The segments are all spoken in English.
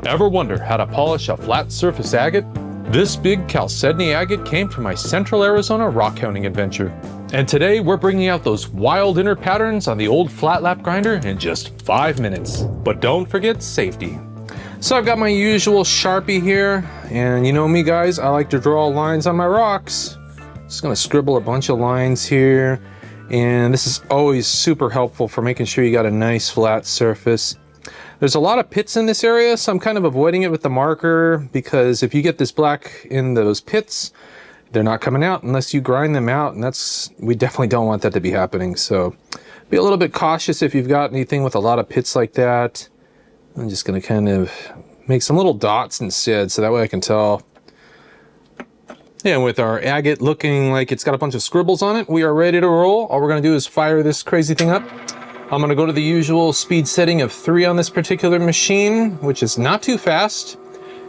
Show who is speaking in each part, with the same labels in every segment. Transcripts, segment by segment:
Speaker 1: Ever wonder how to polish a flat surface agate? This big Chalcedony agate came from my Central Arizona rockhounding adventure. And today we're bringing out those wild inner patterns on the old flat lap grinder in just 5 minutes. But don't forget safety. So I've got my usual Sharpie here, and you know me guys, I like to draw lines on my rocks. Just gonna scribble a bunch of lines here, and this is always super helpful for making sure you got a nice flat surface. There's a lot of pits in this area, so I'm kind of avoiding it with the marker, because if you get this black in those pits, they're not coming out unless you grind them out, and we definitely don't want that to be happening. So be a little bit cautious if you've got anything with a lot of pits like that. I'm just gonna kind of make some little dots instead, so that way I can tell. And with our agate looking like it's got a bunch of scribbles on it, we are ready to roll. All we're gonna do is fire this crazy thing up. I'm gonna go to the usual speed setting of 3 on this particular machine, which is not too fast.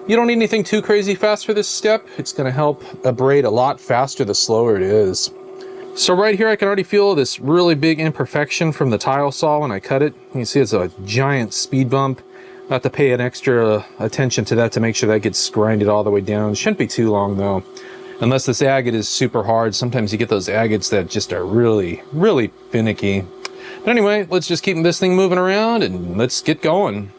Speaker 1: You don't need anything too crazy fast for this step. It's gonna help abrade a lot faster the slower it is. So right here, I can already feel this really big imperfection from the tile saw when I cut it. You can see it's a giant speed bump. I have to pay an extra attention to that to make sure that gets grinded all the way down. Shouldn't be too long though. Unless this agate is super hard. Sometimes you get those agates that just are really, really finicky. But anyway, let's just keep this thing moving around and let's get going.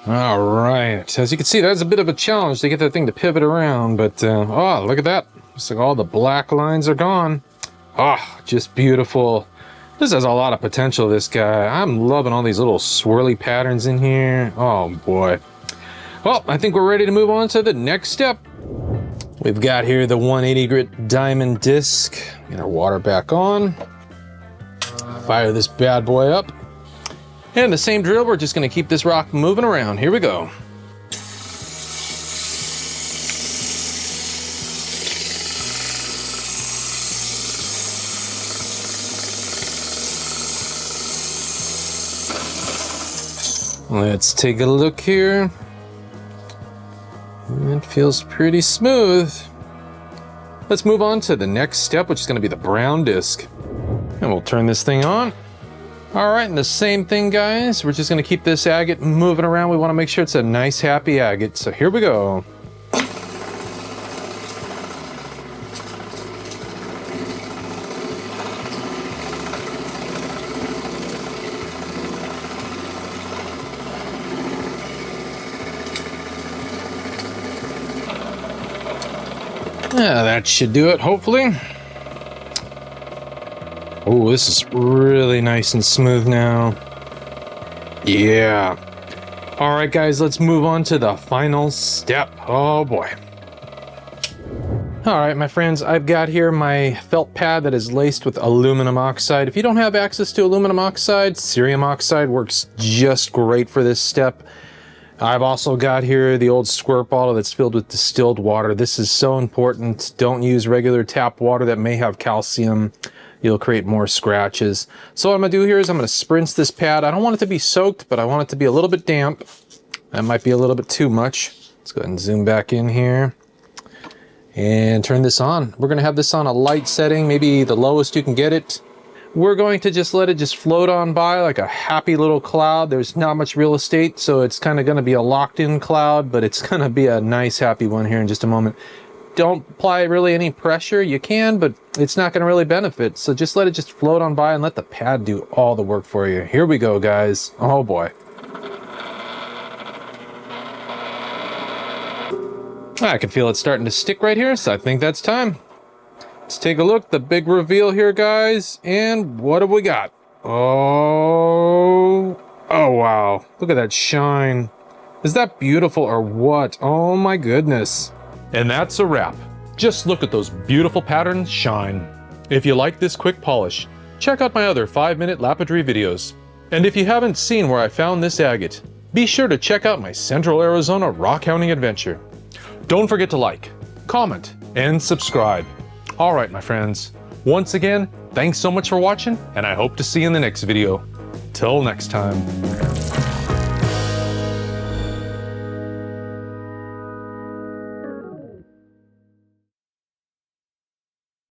Speaker 1: All right, as you can see, that's a bit of a challenge to get that thing to pivot around, but oh, look at that. Looks like all the black lines are gone. Ah, just beautiful. This has a lot of potential, this guy. I'm loving all these little swirly patterns in here. Oh boy. Well, I think we're ready to move on to the next step. We've got here the 180 grit diamond disc. Get our water back on. Fire this bad boy up. And the same drill, we're just gonna keep this rock moving around. Here we go. Let's take a look here. It feels pretty smooth. Let's move on to the next step, which is gonna be the brown disc. And we'll turn this thing on. All right, and the same thing, guys. We're just gonna keep this agate moving around. We wanna make sure it's a nice, happy agate. So here we go. Yeah, that should do it, hopefully. Oh, this is really nice and smooth now. Yeah. All right, guys, let's move on to the final step. Oh boy. All right, my friends, I've got here my felt pad that is laced with aluminum oxide. If you don't have access to aluminum oxide, cerium oxide works just great for this step. I've also got here the old squirt bottle that's filled with distilled water. This is so important. Don't use regular tap water that may have calcium. You'll create more scratches. So what I'm gonna do here is I'm gonna spritz this pad. I don't want it to be soaked, but I want it to be a little bit damp. That might be a little bit too much. Let's go ahead and zoom back in here and turn this on. We're gonna have this on a light setting, maybe the lowest you can get it. We're going to just let it just float on by like a happy little cloud. There's not much real estate, so it's kind of gonna be a locked in cloud, but it's gonna be a nice happy one here in just a moment. Don't apply really any pressure. You can, but it's not gonna really benefit. So just let it just float on by and let the pad do all the work for you. Here we go, guys. Oh boy. I can feel it starting to stick right here, so I think that's time. Let's take a look, the big reveal here, guys. And what have we got? Oh wow. Look at that shine. Is that beautiful or what? Oh my goodness. And that's a wrap. Just look at those beautiful patterns shine. If you like this quick polish, check out my other 5-minute lapidary videos. And if you haven't seen where I found this agate, be sure to check out my Central Arizona rockhounding adventure. Don't forget to like, comment, and subscribe. All right, my friends. Once again, thanks so much for watching, and I hope to see you in the next video. Till next time.